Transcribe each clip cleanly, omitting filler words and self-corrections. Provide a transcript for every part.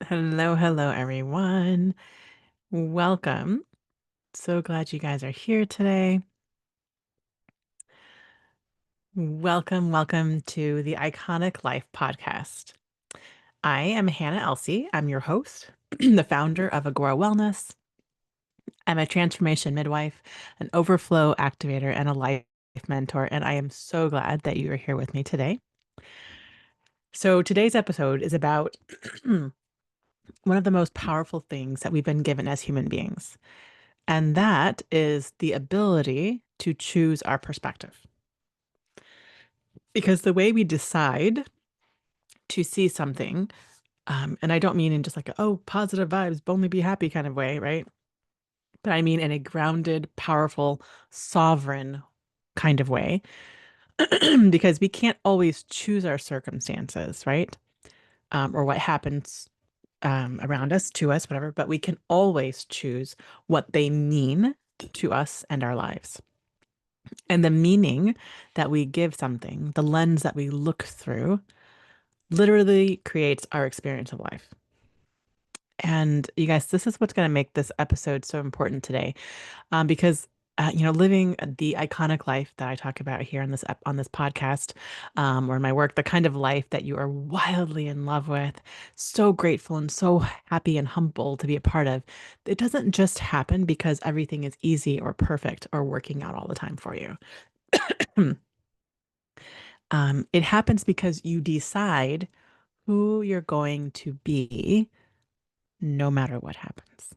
Hello, hello, everyone. Welcome. So glad you guys are here today. Welcome to the Iconic Life podcast. I am Hannah Elsie. I'm your host, the founder of Agora Wellness. I'm a transformation midwife, an overflow activator, and a life mentor. And I am so glad that you are here with me today. So today's episode is about one of the most powerful things that we've been given as human beings. And that is the ability to choose our perspective. Because the way we decide to see something, and I don't mean in just like, oh, positive vibes, only be happy kind of way, right? But I mean in a grounded, powerful, sovereign kind of way, because we can't always choose our circumstances, right? Or what happens around us, to us, whatever, but we can always choose what they mean to us and our lives. And the meaning that we give something, the lens that we look through, literally creates our experience of life. And you guys, this is what's going to make this episode so important today, because living the iconic life that I talk about here on this podcast, or in my work, the kind of life that you are wildly in love with, so grateful and so happy and humble to be a part of. It doesn't just happen because everything is easy or perfect or working out all the time for you. It happens because you decide who you're going to be no matter what happens.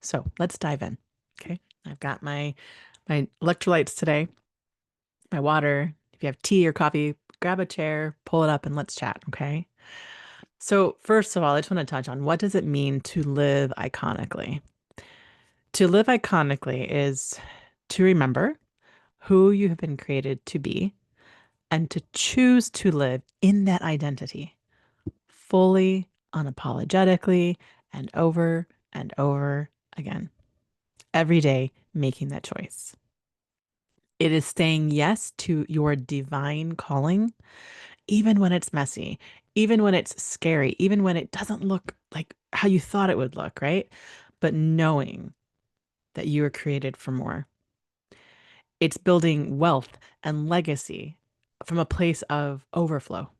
So let's dive in. Okay. I've got my electrolytes today, my water. If you have tea or coffee, grab a chair, pull it up, and let's chat. Okay. So first of all, I just want to touch on what does it mean to live iconically? To live iconically is to remember who you have been created to be and to choose to live in that identity fully, unapologetically, and over again. Every day, making that choice. It is saying yes to your divine calling, even when it's messy, even when it's scary, even when it doesn't look like how you thought it would look, right? But knowing that you were created for more. It's building wealth and legacy from a place of overflow,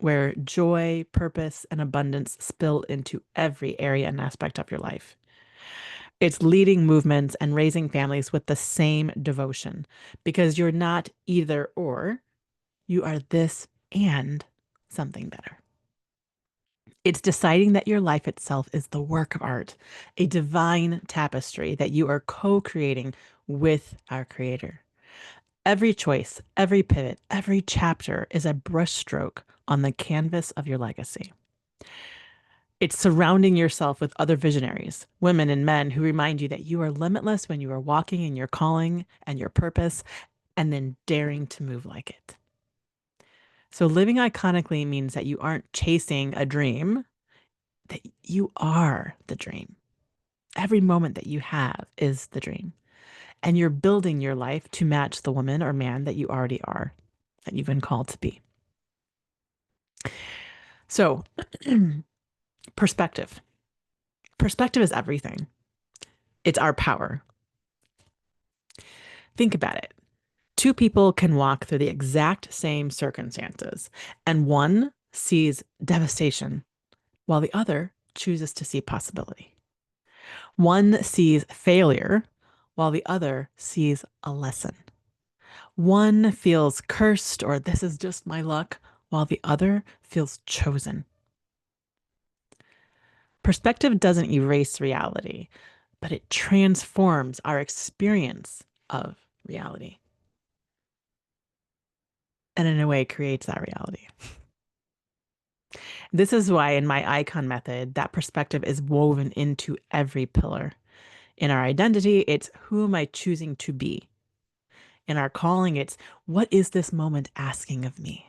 where joy, purpose, and abundance spill into every area and aspect of your life. It's leading movements and raising families with the same devotion because you're not either or, you are this and something better. It's deciding that your life itself is the work of art, a divine tapestry that you are co creating with our Creator. Every choice, every pivot, every chapter is a brushstroke on the canvas of your legacy. It's surrounding yourself with other visionaries, women and men who remind you that you are limitless when you are walking in your calling and your purpose, and then daring to move like it. So, living iconically means that you aren't chasing a dream, that you are the dream. Every moment that you have is the dream. And you're building your life to match the woman or man that you already are, that you've been called to be. So, perspective. Perspective is everything, it's our power. Think about it. Two people can walk through the exact same circumstances, and one sees devastation while the other chooses to see possibility. One sees failure while the other sees a lesson. One feels cursed or this is just my luck, while the other feels chosen. Perspective doesn't erase reality, but it transforms our experience of reality. And in a way, creates that reality. This is why, in my icon method, that perspective is woven into every pillar. In our identity, it's who am I choosing to be? In our calling, it's what is this moment asking of me?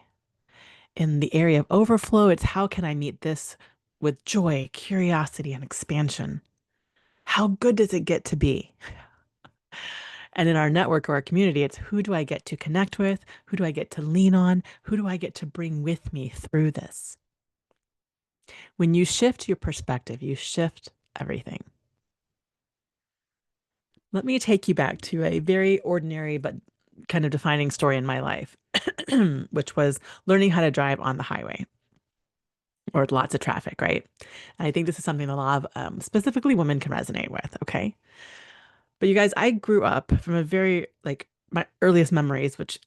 In the area of overflow, it's how can I meet this with joy, curiosity, and expansion? How good does it get to be? And in our network or our community, it's who do I get to connect with? Who do I get to lean on? Who do I get to bring with me through this? When you shift your perspective, you shift everything. Let me take you back to a very ordinary but kind of defining story in my life, which was learning how to drive on the highway or lots of traffic, right? And I think this is something a lot of specifically women can resonate with, okay? But you guys, I grew up from a very like my earliest memories, which,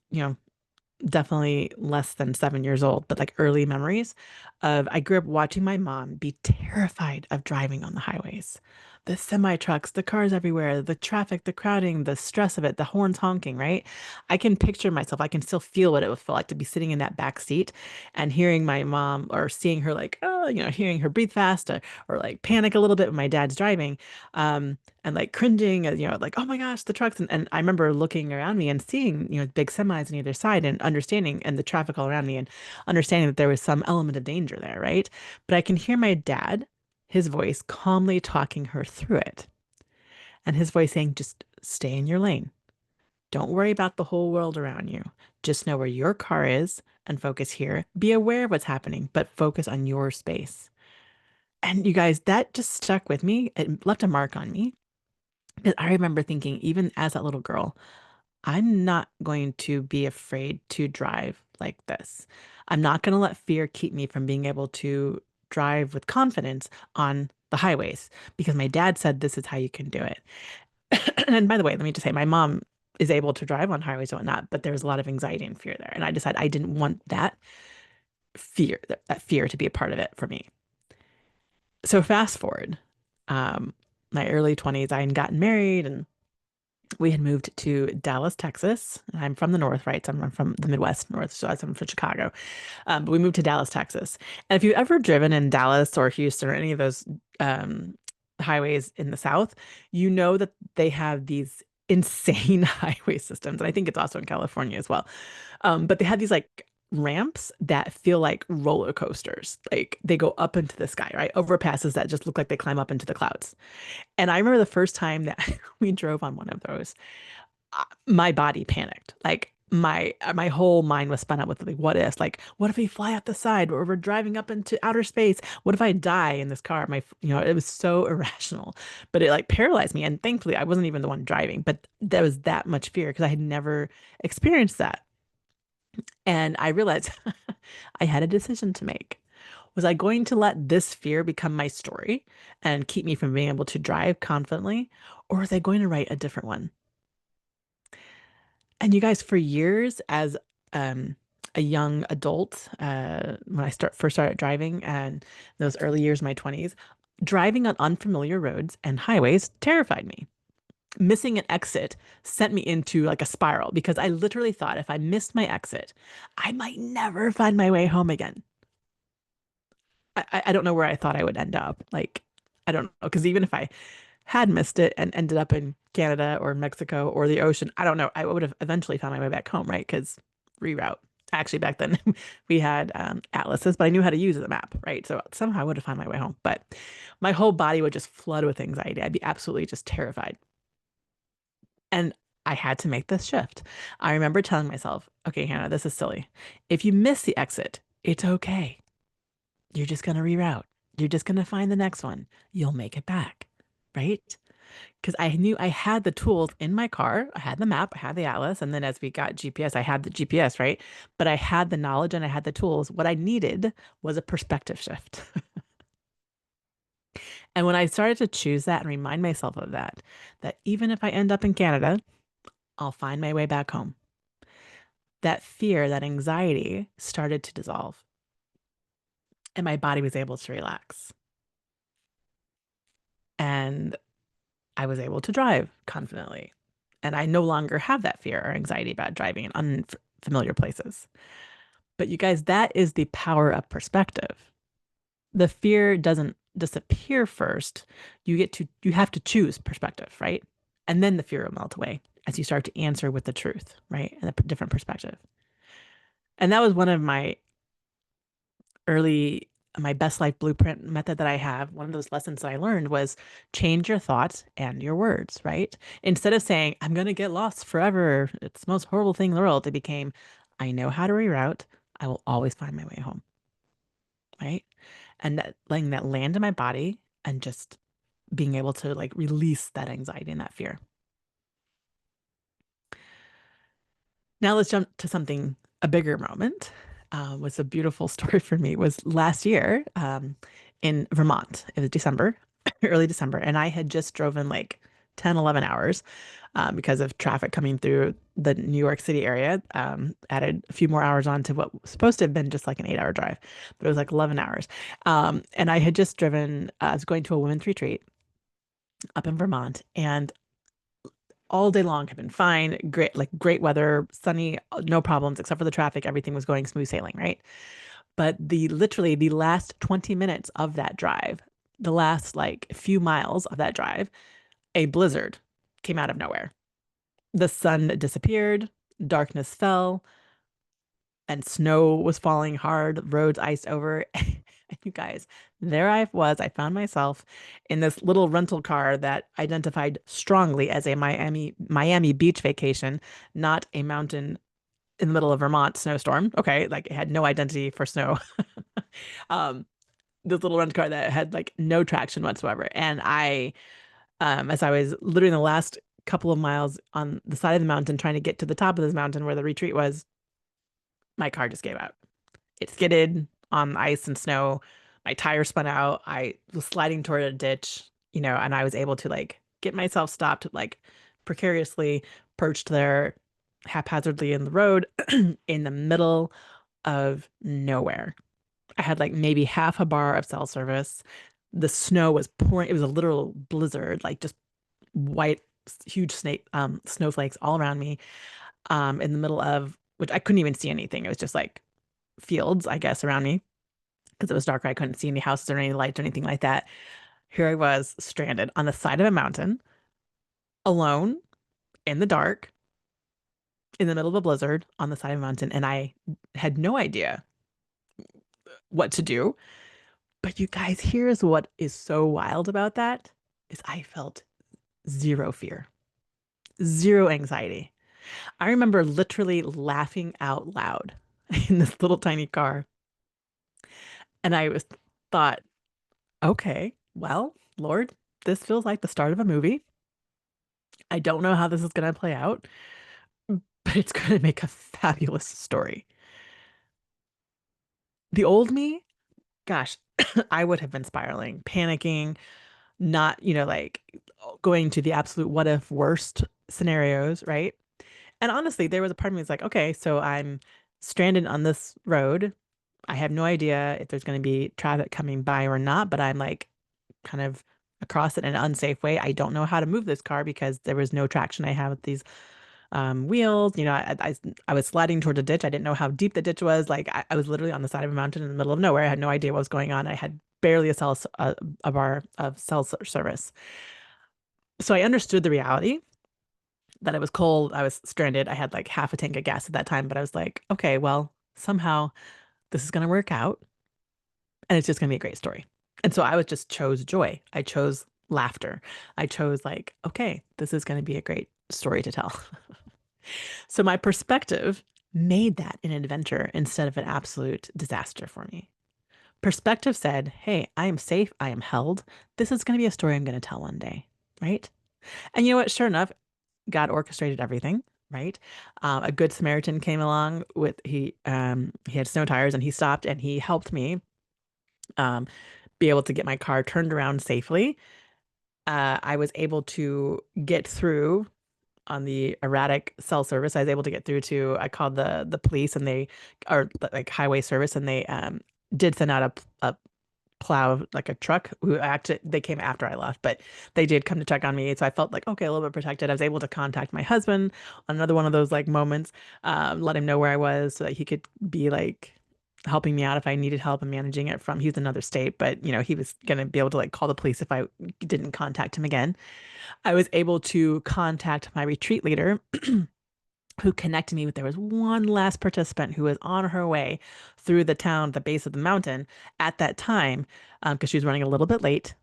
definitely less than 7 years old, but like early memories of I grew up watching my mom be terrified of driving on the highways. The semi trucks, the cars everywhere, the traffic, the crowding, the stress of it, the horns honking, right? I can picture myself, I can still feel what it would feel like to be sitting in that back seat and hearing my mom or seeing her like, oh, hearing her breathe fast or like panic a little bit when my dad's driving. And like cringing, like, oh my gosh, the trucks. And I remember looking around me and seeing, big semis on either side and understanding and the traffic all around me and understanding that there was some element of danger there, right? But I can hear my dad, his voice calmly talking her through it. And his voice saying, just stay in your lane. Don't worry about the whole world around you. Just know where your car is and focus here. Be aware of what's happening, but focus on your space. And you guys, that just stuck with me. It left a mark on me. Because I remember thinking, even as that little girl, I'm not going to be afraid to drive like this. I'm not going to let fear keep me from being able to drive with confidence on the highways because my dad said this is how you can do it. And by the way, let me just say, my mom is able to drive on highways and whatnot, but there's a lot of anxiety and fear there. And I decided I didn't want that fear to be a part of it for me. So fast forward, um, my early 20s, I had gotten married and we had moved to Dallas, Texas. I'm from the north, right? So I'm from the Midwest north. So I'm from Chicago. But we moved to Dallas, Texas. And if you've ever driven in Dallas or Houston or any of those um, highways in the South, you know that they have these insane highway systems. And I think it's also in California as well. But they have these like ramps that feel like roller coasters. Like they go up into the sky, right? Overpasses that just look like they climb up into the clouds. And I remember the first time that we drove on one of those, my body panicked. Like my whole mind was spun up with like what ifs. Like what if we fly out the side or we're driving up into outer space? What if I die in this car? It was so irrational, but it like paralyzed me. And thankfully, I wasn't even the one driving, but there was that much fear because I had never experienced that. And I realized I had a decision to make. Was I going to let this fear become my story and keep me from being able to drive confidently? Or was I going to write a different one? And you guys, for years as um, a young adult, when first started driving and those early years, my 20s, driving on unfamiliar roads and highways terrified me. Missing an exit sent me into like a spiral because I literally thought if I missed my exit, I might never find my way home again. I don't know where I thought I would end up. Like, I don't know. Because even if I had missed it and ended up in Canada or Mexico or the ocean, I don't know. I would have eventually found my way back home, right? Because reroute. Actually, back then we had atlases, but I knew how to use the map, right? So somehow I would have found my way home. But my whole body would just flood with anxiety. I'd be absolutely just terrified. And I had to make this shift. I remember telling myself, okay, Hannah, this is silly. If you miss the exit, it's okay. You're just going to reroute. You're just going to find the next one. You'll make it back, right? Because I knew I had the tools in my car. I had the map, I had the atlas, and then as we got GPS, I had the GPS, right? But I had the knowledge and I had the tools. What I needed was a perspective shift. And when I started to choose that and remind myself of that, that even if I end up in Canada, I'll find my way back home. That fear, that anxiety started to dissolve, and my body was able to relax. And I was able to drive confidently. And I no longer have that fear or anxiety about driving in unfamiliar places. But you guys, that is the power of perspective. The fear doesn't disappear first. You have to choose perspective, right? And then the fear will melt away as you start to answer with the truth, right? And a different perspective. And that was one of early my best life blueprint method that I have, one of those lessons that I learned was change your thoughts and your words, right? Instead of saying, I'm going to get lost forever, it's the most horrible thing in the world, it became, I know how to reroute. I will always find my way home, right? and letting that land in my body and just being able to like release that anxiety and that fear. Now let's jump to something a bigger moment. Was a beautiful story for me was last year in Vermont. It was December, early December, and I had just driven like 10, 11 hours because of traffic coming through the New York City area. Added a few more hours on to what was supposed to have been just like an 8 hour drive, but it was like 11 hours. And I had just driven, I was going to a women's retreat up in Vermont, and all day long had been fine. Great, like great weather, sunny, no problems except for the traffic. Everything was going smooth sailing, right? But the literally the last 20 minutes of that drive, the last like few miles of that drive, a blizzard came out of nowhere. The sun disappeared, darkness fell, and snow was falling hard, roads iced over. And you guys, there I was. I found myself in this little rental car that identified strongly as a Miami beach vacation, not a mountain in the middle of Vermont snowstorm. Okay, like it had no identity for snow. um, this little rental car that had like no traction whatsoever. And as I was literally in the last couple of miles on the side of the mountain trying to get to the top of this mountain where the retreat was, my car just gave out. It skidded on ice and snow. My tire spun out. I was sliding toward a ditch, and I was able to like get myself stopped, like precariously perched there haphazardly in the road in the middle of nowhere. I had like maybe half a bar of cell service. The snow was pouring. It was a literal blizzard, like just white, huge snowflakes all around me, in the middle of which I couldn't even see anything. It was just like fields, I guess, around me because it was darker. I couldn't see any houses or any lights or anything like that. Here I was stranded on the side of a mountain, alone, in the dark, in the middle of a blizzard on the side of a mountain, and I had no idea what to do. But you guys, here's what is so wild about that is I felt zero fear, zero anxiety. I remember literally laughing out loud in this little tiny car. And I was thought, okay, well, Lord, this feels like the start of a movie. I don't know how this is going to play out, but it's going to make a fabulous story. The old me, gosh, I would have been spiraling, panicking, not, like going to the absolute what if worst scenarios, right? And honestly, there was a part of me that's like, okay, so I'm stranded on this road. I have no idea if there's going to be traffic coming by or not, but I'm like kind of across it in an unsafe way. I don't know how to move this car because there was no traction I have with these wheels. I was sliding toward a ditch. I didn't know how deep the ditch was. Like I was literally on the side of a mountain in the middle of nowhere. I had no idea what was going on. I had barely a bar of service. So I understood the reality that it was cold. I was stranded. I had like half a tank of gas at that time, but I was like, okay, well, somehow this is going to work out and it's just going to be a great story. And so I was just chose joy. I chose laughter. I chose like, okay, this is going to be a great story to tell. So my perspective made that an adventure instead of an absolute disaster for me. Perspective said, hey, I am safe. I am held. This is going to be a story I'm going to tell one day. Right. And you know what? Sure enough, God orchestrated everything, right? A good Samaritan came along with he had snow tires and he stopped and he helped me um, be able to get my car turned around safely. I was able to get through on the erratic cell service. I was able to get through to I called the police and they are like highway service and they did send out a plow like a truck who actually they came after I left, but they did come to check on me. So I felt like, okay, a little bit protected. I was able to contact my husband on another one of those like moments, let him know where I was so that he could be like helping me out if I needed help and managing it from he's another state, but he was gonna be able to like call the police if I didn't contact him again. I was able to contact my retreat leader who connected me with there was one last participant who was on her way through the town, the base of the mountain at that time, because she was running a little bit late.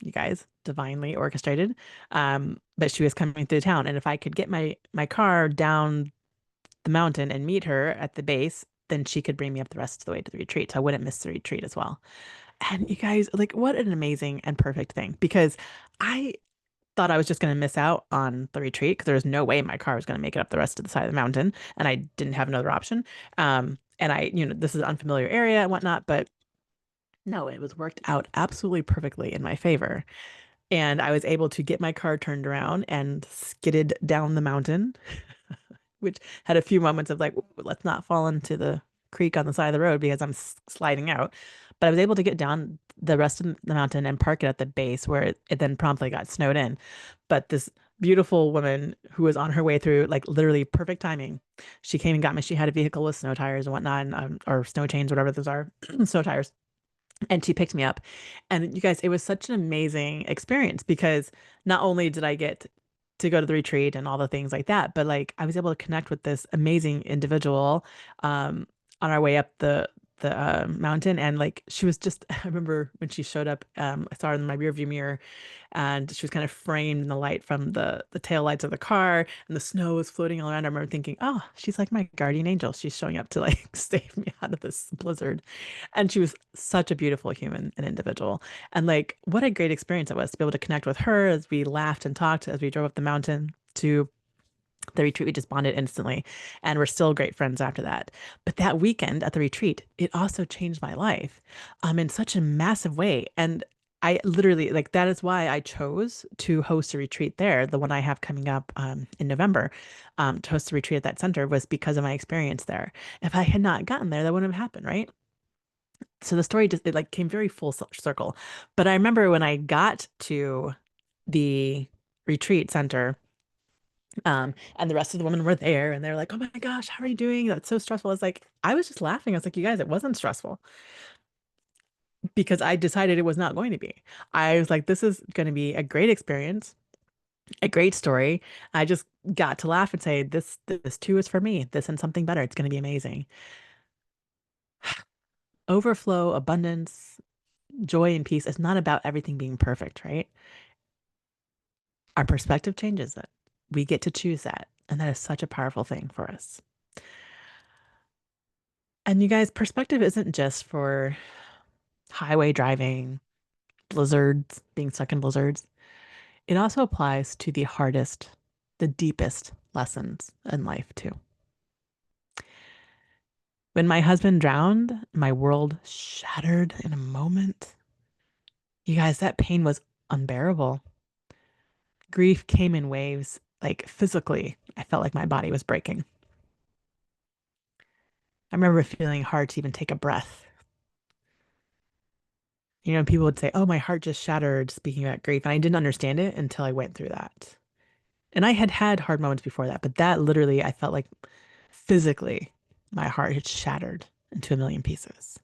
You guys, divinely orchestrated. But she was coming through town, and if I could get my car down the mountain and meet her at the base, then she could bring me up the rest of the way to the retreat. So I wouldn't miss the retreat as well. And you guys, like, what an amazing and perfect thing because I thought I was just going to miss out on the retreat because there was no way my car was going to make it up the rest of the side of the mountain, and I didn't have another option. And this is an unfamiliar area and whatnot, but no, it was worked out absolutely perfectly in my favor. And I was able to get my car turned around and skidded down the mountain, which had a few moments of like, "Ooh, let's not fall into the creek on the side of the road because I'm sliding out." But I was able to get down the rest of the mountain and park it at the base where it then promptly got snowed in. But this beautiful woman who was on her way through, like literally perfect timing, she came and got me. She had a vehicle with snow tires and whatnot, and, or snow chains, whatever those are, snow tires, and she picked me up. And you guys, it was such an amazing experience because not only did I get to go to the retreat and all the things like that, but like I was able to connect with this amazing individual um, on our way up the mountain. And like she was just, I remember when she showed up, I saw her in my rearview mirror, and she was kind of framed in the light from the tail lights of the car, and the snow was floating all around. I remember thinking, oh, she's like my guardian angel. She's showing up to like save me out of this blizzard. And she was such a beautiful human and individual. And like, what a great experience it was to be able to connect with her as we laughed and talked as we drove up the mountain to the retreat. We just bonded instantly, and we're still great friends after that. But that weekend at the retreat, it also changed my life in such a massive way. And I literally, like, that is why I chose to host a retreat there, the one I have coming up in November. To host a retreat at that center was because of my experience there. If I had not gotten there, that wouldn't have happened, right? So the story just, it like came very full circle. But I remember when I got to the retreat center, and the rest of the women were there, and they're like, "Oh my gosh, how are you doing? That's so stressful." I was like, I was just laughing. I was like, "You guys, it wasn't stressful because I decided it was not going to be." I was like, "This is going to be a great experience, a great story." I just got to laugh and say, "This too is for me. This and something better. It's going to be amazing." Overflow, abundance, joy, and peace is not about everything being perfect, right? Our perspective changes it. We get to choose that, and that is such a powerful thing for us. And you guys, perspective isn't just for highway driving, blizzards, being stuck in blizzards. It also applies to the hardest, the deepest lessons in life, too. When my husband drowned, my world shattered in a moment. You guys, that pain was unbearable. Grief came in waves, like physically, I felt like my body was breaking. I remember feeling hard to even take a breath. People would say, "Oh, my heart just shattered," speaking about grief. And I didn't understand it until I went through that. And I had had hard moments before that, but that literally, I felt like physically my heart had shattered into a million pieces.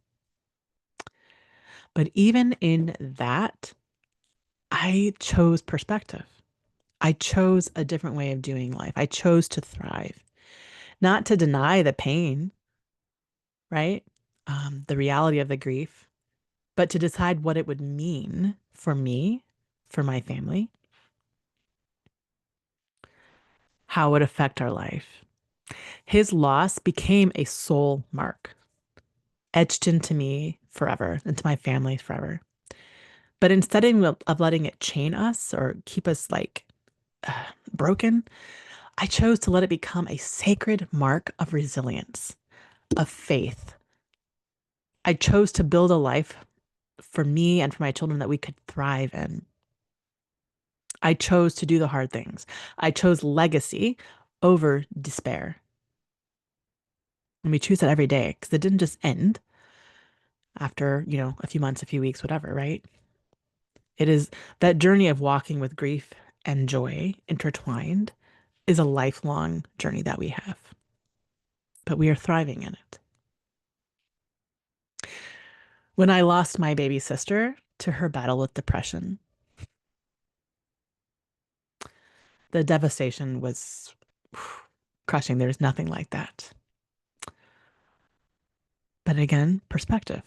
But even in that, I chose perspective. I chose a different way of doing life. I chose to thrive, not to deny the pain, right? The reality of the grief, but to decide what it would mean for me, for my family, how it would affect our life. His loss became a soul mark, etched into me forever, into my family forever. But instead of letting it chain us or keep us like broken, I chose to let it become a sacred mark of resilience, of faith. I chose to build a life for me and for my children that we could thrive in. I chose to do the hard things. I chose legacy over despair. And we choose that every day because it didn't just end after, a few months, a few weeks, whatever, right? It is that journey of walking with grief and joy intertwined is a lifelong journey that we have, but we are thriving in it. When I lost my baby sister to her battle with depression, the devastation was crushing. There's nothing like that. But again, perspective.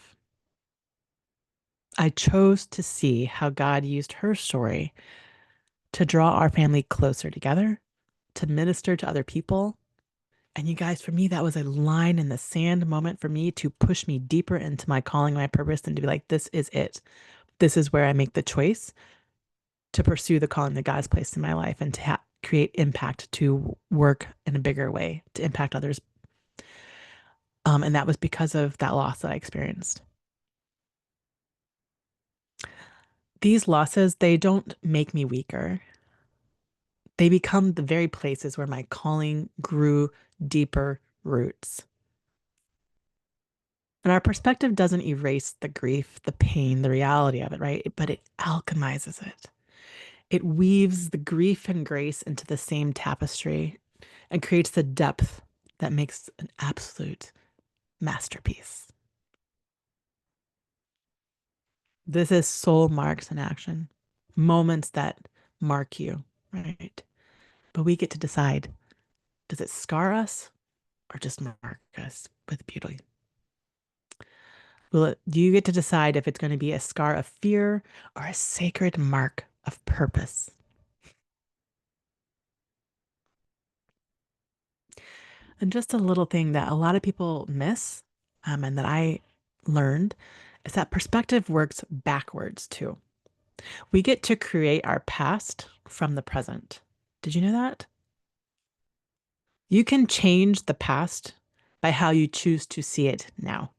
I chose to see how God used her story to draw our family closer together, to minister to other people, And you guys, for me, that was a line in the sand moment for me to push me deeper into my calling, my purpose, and to be like, this is it. This is where I make the choice to pursue the calling that God's placed in my life and to create impact, to work in a bigger way, to impact others. And that was because of that loss that I experienced. These losses, they don't make me weaker. They become the very places where my calling grew deeper roots. And our perspective doesn't erase the grief, the pain, the reality of it, right? But it alchemizes it. It weaves the grief and grace into the same tapestry and creates the depth that makes an absolute masterpiece. This is soul marks in action, moments that mark you, right? But we get to decide, does it scar us or just mark us with beauty? Do you get to decide if it's going to be a scar of fear or a sacred mark of purpose? And just a little thing that a lot of people miss, and that I learned, is that perspective works backwards too. We get to create our past from the present. Did you know that? You can change the past by how you choose to see it now.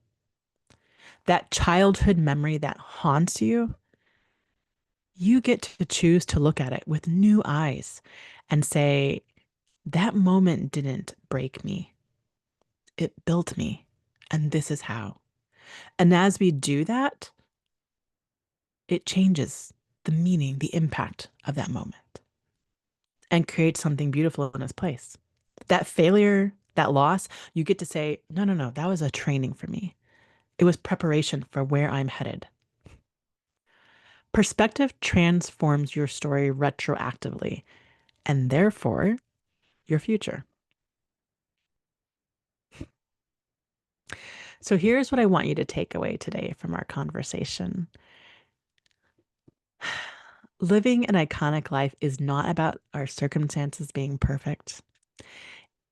That childhood memory that haunts you, you get to choose to look at it with new eyes and say, that moment didn't break me, it built me. And this is how. And as we do that, it changes the meaning, the impact of that moment and creates something beautiful in its place. That failure, that loss, you get to say, no, no, no, that was a training for me. It was preparation for where I'm headed. Perspective transforms your story retroactively and therefore your future. So here's what I want you to take away today from our conversation. Living an iconic life is not about our circumstances being perfect.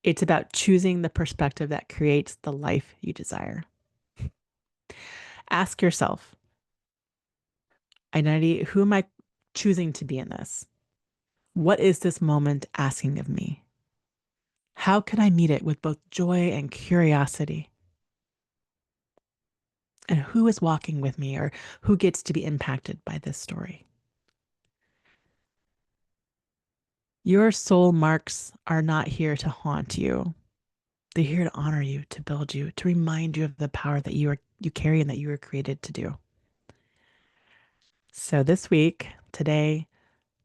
It's about choosing the perspective that creates the life you desire. Ask yourself, identity, who am I choosing to be in this? What is this moment asking of me? How can I meet it with both joy and curiosity? And who is walking with me or who gets to be impacted by this story? Your soul marks are not here to haunt you. They're here to honor you, to build you, to remind you of the power that you carry and that you were created to do. So this week, today,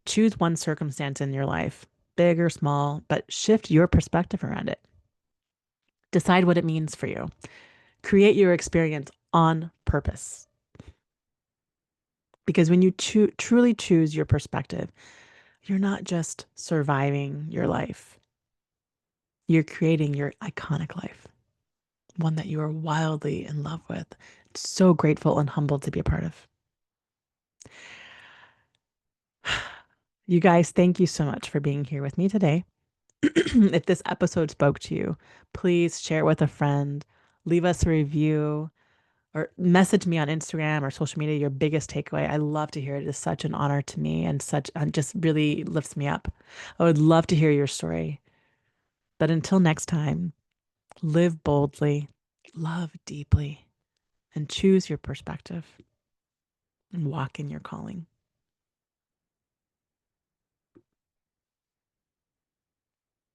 choose one circumstance in your life, big or small, but shift your perspective around it. Decide what it means for you. Create your experience on purpose. Because when you truly choose your perspective, you're not just surviving your life, you're creating your iconic life, one that you are wildly in love with. So grateful and humbled to be a part of. You guys, thank you so much for being here with me today. If this episode spoke to you, please share it with a friend, leave us a review, or message me on Instagram or social media your biggest takeaway. I love to hear it. It is such an honor to me and such just really lifts me up. I would love to hear your story. But until next time, live boldly, love deeply, and choose your perspective and walk in your calling.